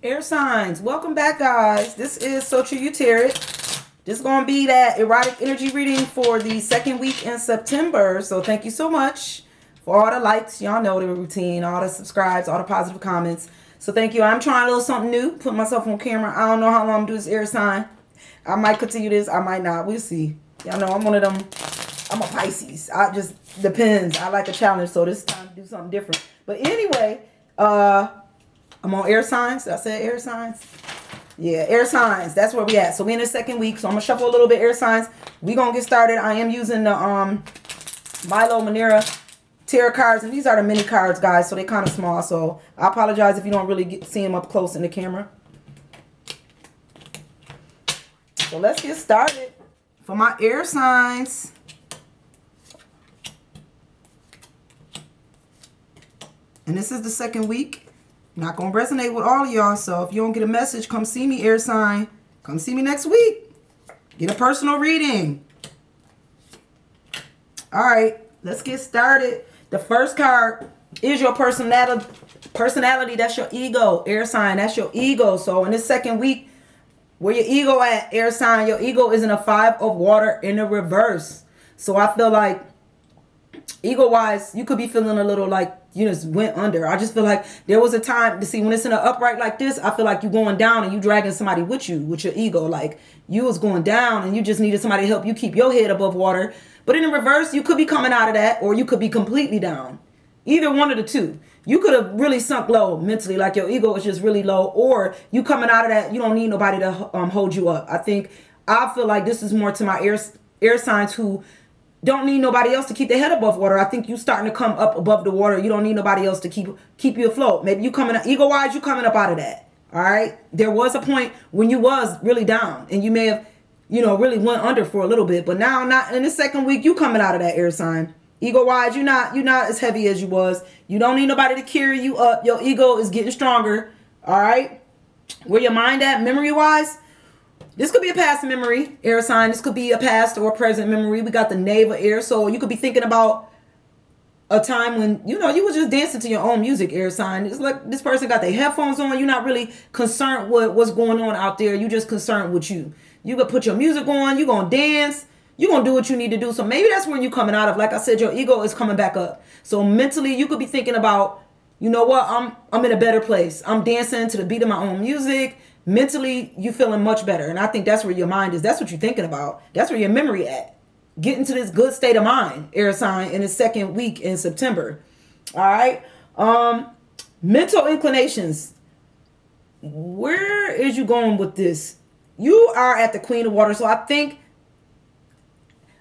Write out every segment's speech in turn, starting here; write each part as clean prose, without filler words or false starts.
Air signs, welcome back, guys. This is So True You Tear It. This is going to be that erotic energy reading for the second week in September. So thank you so much for all the likes. Y'all know the routine, all the subscribes, all the positive comments. So thank you. I'm trying a little something new. Put myself on camera. I don't know how long I'm going to do this air sign. I might continue this. I might not. We'll see. Y'all know I'm one of them. I'm a Pisces. I just depends. I like a challenge. So this time to do something different. But anyway, I'm on air signs. I said air signs. Yeah, air signs. That's where we at. So we in the second week. So I'm gonna shuffle a little bit air signs. We gonna get started. I am using the Milo Manera tarot cards, and these are the mini cards, guys. So they kind of small. So I apologize if you don't really see them up close in the camera. So let's get started for my air signs. And this is the second week. Not going to resonate with all of y'all. So if you don't get a message, come see me, air sign. Come see me next week. Get a personal reading. All right, let's get started. The first card is your personality. That's your ego, air sign. That's your ego. So in this second week, where your ego at, air sign, your ego is in a 5 of water in the reverse. So I feel like ego-wise, you could be feeling a little like you just went under. I just feel like there was a time to see when it's in an upright like this, I feel like you going down and you dragging somebody with you, with your ego. Like you was going down and you just needed somebody to help you keep your head above water. But in the reverse, you could be coming out of that, or you could be completely down. Either one of the two. You could have really sunk low mentally, like your ego is just really low, or you coming out of that, you don't need nobody to hold you up. I feel like this is more to my air signs who don't need nobody else to keep their head above water. I think you starting to come up above the water. You don't need nobody else to keep you afloat. Maybe you coming up, ego-wise, you coming up out of that. All right. There was a point when you was really down and you may have, really went under for a little bit. But now, not in the second week, you coming out of that air sign. Ego-wise, you're not as heavy as you was. You don't need nobody to carry you up. Your ego is getting stronger. All right. Where your mind at, memory-wise? This could be a past memory, air sign. This could be a past or present memory. We got the knave of air. So you could be thinking about a time when, you was just dancing to your own music, air sign. It's like this person got their headphones on. You're not really concerned with what's going on out there. You just concerned with you. You could put your music on. You're going to dance. You're going to do what you need to do. So maybe that's when you're coming out of. Like I said, your ego is coming back up. So mentally, you could be thinking about, you know what? I'm in a better place. I'm dancing to the beat of my own music. Mentally, you feeling much better. And I think that's where your mind is. That's what you're thinking about. That's where your memory at. Get into this good state of mind, air sign, in the second week in September. All right. Mental inclinations. Where is you going with this? You are at the Queen of Water. So I think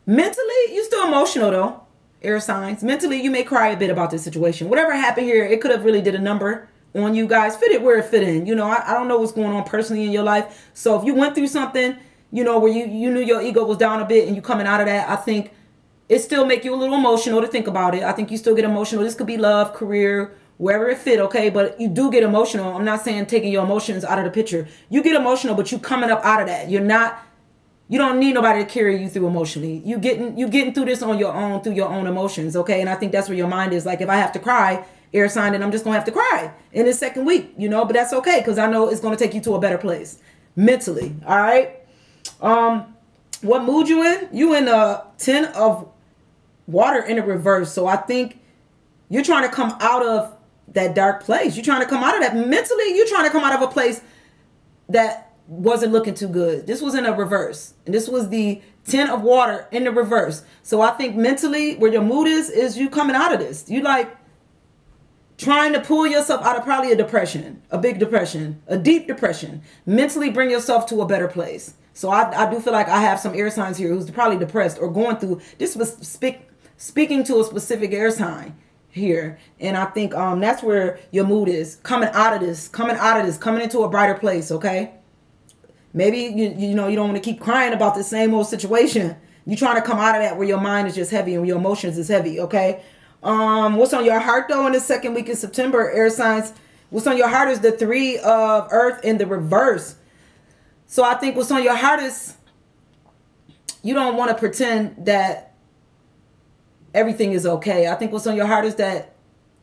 mentally, you're still emotional though, air signs. Mentally, you may cry a bit about this situation. Whatever happened here, it could have really did a number on you guys. Fit it where it fit in. I don't know what's going on personally in your life. So if you went through something, where you knew your ego was down a bit and you coming out of that, I think it still make you a little emotional to think about it. I think you still get emotional. This could be love, career, wherever it fit, okay? But you do get emotional. I'm not saying taking your emotions out of the picture. You get emotional, but you coming up out of that. You don't need nobody to carry you through emotionally. You getting through this on your own, through your own emotions, okay? And I think that's where your mind is. Like, if I have to cry, air sign, and I'm just going to have to cry in the second week, but that's okay because I know it's going to take you to a better place mentally, all right? What mood you in? You in a 10 of water in the reverse. So I think you're trying to come out of that dark place. You're trying to come out of that mentally. You're trying to come out of a place that wasn't looking too good. This was in a reverse. And this was the 10 of water in the reverse. So I think mentally where your mood is you coming out of this. You like trying to pull yourself out of probably a depression, a big depression, a deep depression. Mentally bring yourself to a better place. So I do feel like I have some air signs here who's probably depressed or going through this. Was speaking to a specific air sign here, and I think that's where your mood is coming out of this, coming into a brighter place. Okay, maybe you don't want to keep crying about the same old situation. You're trying to come out of that where your mind is just heavy and your emotions is heavy. Okay. What's on your heart though in the second week of September, air signs? What's on your heart is the 3 of earth in the reverse. So I think what's on your heart is you don't want to pretend that everything is okay. I think what's on your heart is that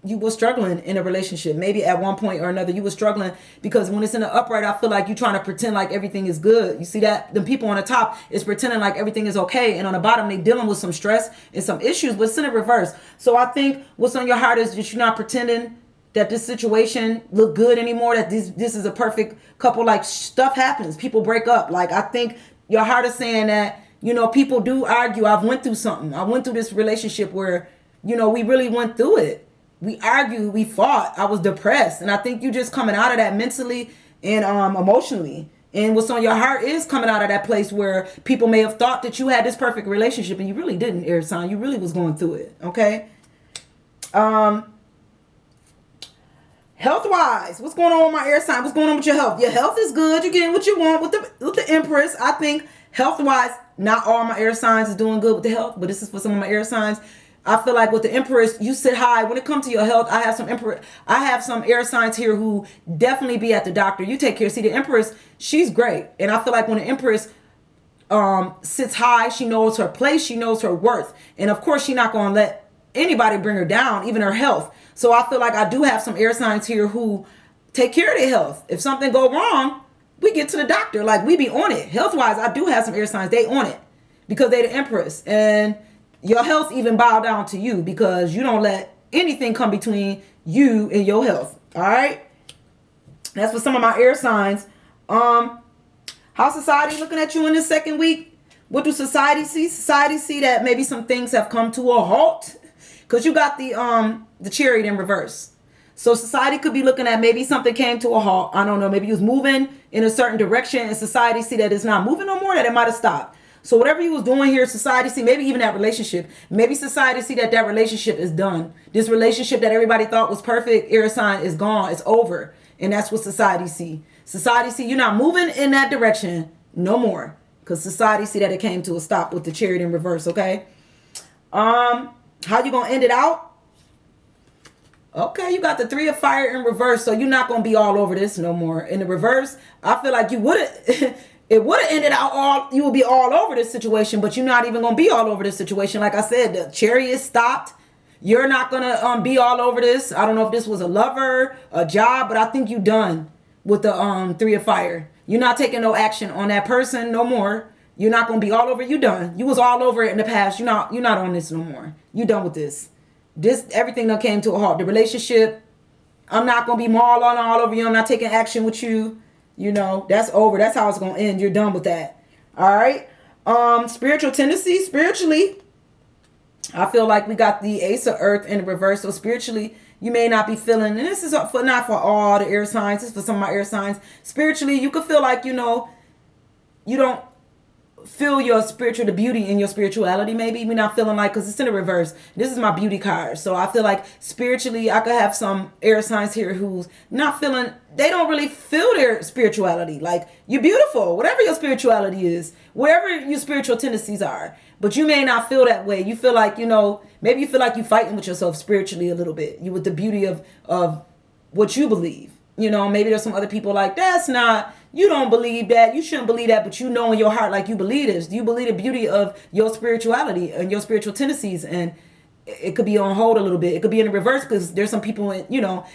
you were struggling in a relationship. Maybe at one point or another you were struggling, because when it's in the upright, I feel like you're trying to pretend like everything is good. You see that? The people on the top is pretending like everything is okay, and on the bottom they dealing with some stress and some issues, but it's in the reverse. So I think what's on your heart is that you're not pretending that this situation look good anymore, that this is a perfect couple. Like, stuff happens, people break up. Like, I think your heart is saying that, you know, people do argue. I've went through something. I went through this relationship where, you know, we really went through it. We argued, we fought, I was depressed. And I think you just coming out of that mentally and emotionally. And what's on your heart is coming out of that place where people may have thought that you had this perfect relationship and you really didn't, air sign. You really was going through it. Okay. Health-wise, what's going on with my air sign? What's going on with your health? Your health is good. You're getting what you want with the Empress. I think health-wise, not all my air signs is doing good with the health, but this is for some of my air signs. I feel like with the Empress, you sit high. When it comes to your health, I have some air signs here who definitely be at the doctor. You take care. See, the Empress, she's great. And I feel like when the Empress sits high, she knows her place, she knows her worth. And of course, she's not going to let anybody bring her down, even her health. So I feel like I do have some air signs here who take care of their health. If something go wrong, we get to the doctor. Like, we be on it. Health-wise, I do have some air signs. They on it because they the Empress. And your health even bow down to you because you don't let anything come between you and your health. All right. That's for some of my air signs. How society looking at you in this second week? What do society see? Society see that maybe some things have come to a halt because you got the Chariot in reverse. So society could be looking at maybe something came to a halt. I don't know. Maybe you was moving in a certain direction and society see that it's not moving no more, that it might have stopped. So whatever you was doing here, society see, maybe even that relationship, maybe society see that relationship is done. This relationship that everybody thought was perfect, air sign, is gone. It's over. And that's what society see. Society see you're not moving in that direction no more. Because society see that it came to a stop with the Chariot in reverse, okay? How you going to end it out? Okay, you got the Three of Fire in reverse, so you're not going to be all over this no more. In the reverse, I feel like you would have... It would have ended out you would be all over this situation, but you're not even going to be all over this situation. Like I said, the Chariot stopped. You're not going to be all over this. I don't know if this was a lover, a job, but I think you done with the Three of Fire. You're not taking no action on that person no more. You're not going to be all over. You done. You was all over it in the past. You're not on this no more. You done with this. Everything that came to a halt. The relationship, I'm not going to be all over you. I'm not taking action with you. You know, that's over. That's how it's going to end. You're done with that. All right. Spiritual tendencies. Spiritually, I feel like we got the Ace of Earth in reverse. So spiritually, you may not be feeling, and this is not for all the air signs. This is for some of my air signs. Spiritually, you could feel like, you know, you don't feel the beauty in your spirituality. Maybe we're not feeling like, because it's in the reverse. This is my beauty card. So I feel like spiritually I could have some air signs here who's not feeling, they don't really feel their spirituality. Like, you're beautiful, whatever your spirituality is, wherever your spiritual tendencies are, but you may not feel that way. You feel like, you know, maybe you feel like you're fighting with yourself spiritually a little bit. You with the beauty of what you believe. You know, maybe there's some other people like, you don't believe that. You shouldn't believe that, but you know in your heart like you believe this. You believe the beauty of your spirituality and your spiritual tendencies, and it could be on hold a little bit. It could be in the reverse because there's some people in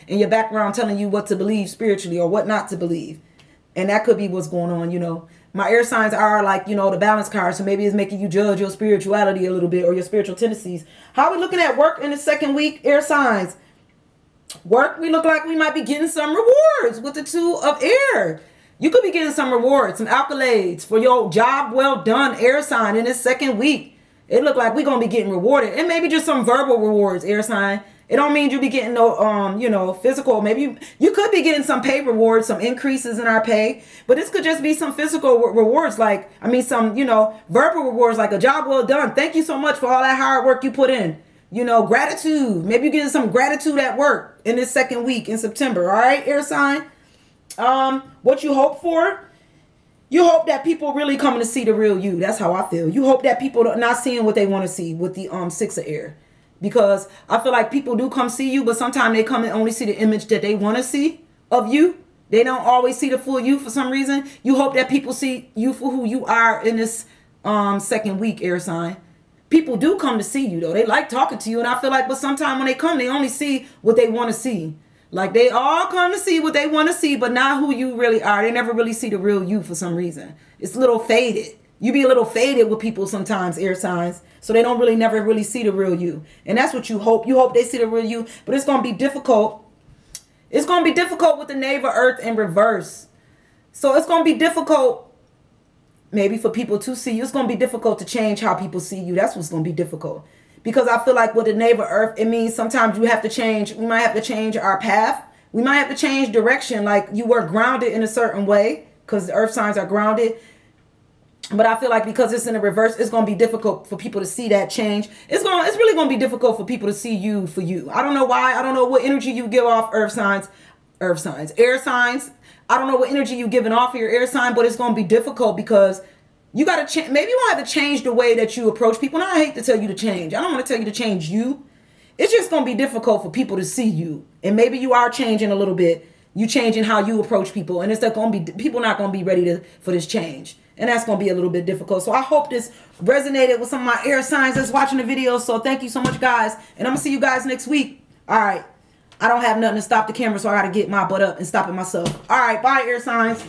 your background telling you what to believe spiritually or what not to believe. And that could be what's going on, you know. My air signs are like, you know, the balance card. So maybe it's making you judge your spirituality a little bit or your spiritual tendencies. How are we looking at work in the second week, air signs? Work, we look like we might be getting some rewards with the Two of Air. You could be getting some rewards, some accolades for your job well done, air sign, in this second week. It look like we're going to be getting rewarded. And maybe just some verbal rewards, air sign. It don't mean you'll be getting no, physical. Maybe you could be getting some pay rewards, some increases in our pay. But this could just be some physical rewards, some, verbal rewards, like a job well done. Thank you so much for all that hard work you put in. You know, gratitude. Maybe you're getting some gratitude at work in this second week in September. All right, air sign. What you hope for? You hope that people really coming to see the real you. That's how I feel. You hope that people are not seeing what they want to see with the Six of Air. Because I feel like people do come see you, but sometimes they come and only see the image that they want to see of you. They don't always see the full you for some reason. You hope that people see you for who you are in this second week, air sign. people do come to see you though. They like talking to you, and I feel like, but sometimes when they come, they only see what they want to see. Like they all come to see what they want to see, but not who you really are. They never really see the real you for some reason. It's a little faded. You be a little faded with people sometimes, air signs. So they don't really never really see the real you. And that's what you hope. You hope they see the real you, but it's going to be difficult. It's going to be difficult with the Knave of Earth in reverse. So it's going to be difficult maybe for people to see you. It's going to be difficult to change how people see you. That's what's going to be difficult. Because I feel like with the Knave of Earth, it means sometimes you have to change. We might have to change our path. We might have to change direction. Like you were grounded in a certain way because the earth signs are grounded. But I feel like because it's in the reverse, it's going to be difficult for people to see that change. It's really going to be difficult for people to see you for you. I don't know why. I don't know what energy you give off, air signs. I don't know what energy you giving off your air sign, but it's going to be difficult because you got to change. Maybe you won't have to change the way that you approach people. And I hate to tell you to change. I don't want to tell you to change you. It's just going to be difficult for people to see you. And maybe you are changing a little bit. You changing how you approach people. And it's not going to be, people not going to be ready for this change. And that's going to be a little bit difficult. So I hope this resonated with some of my air signs that's watching the video. So thank you so much, guys. And I'm going to see you guys next week. All right. I don't have nothing to stop the camera, so I got to get my butt up and stop it myself. All right. Bye, air signs.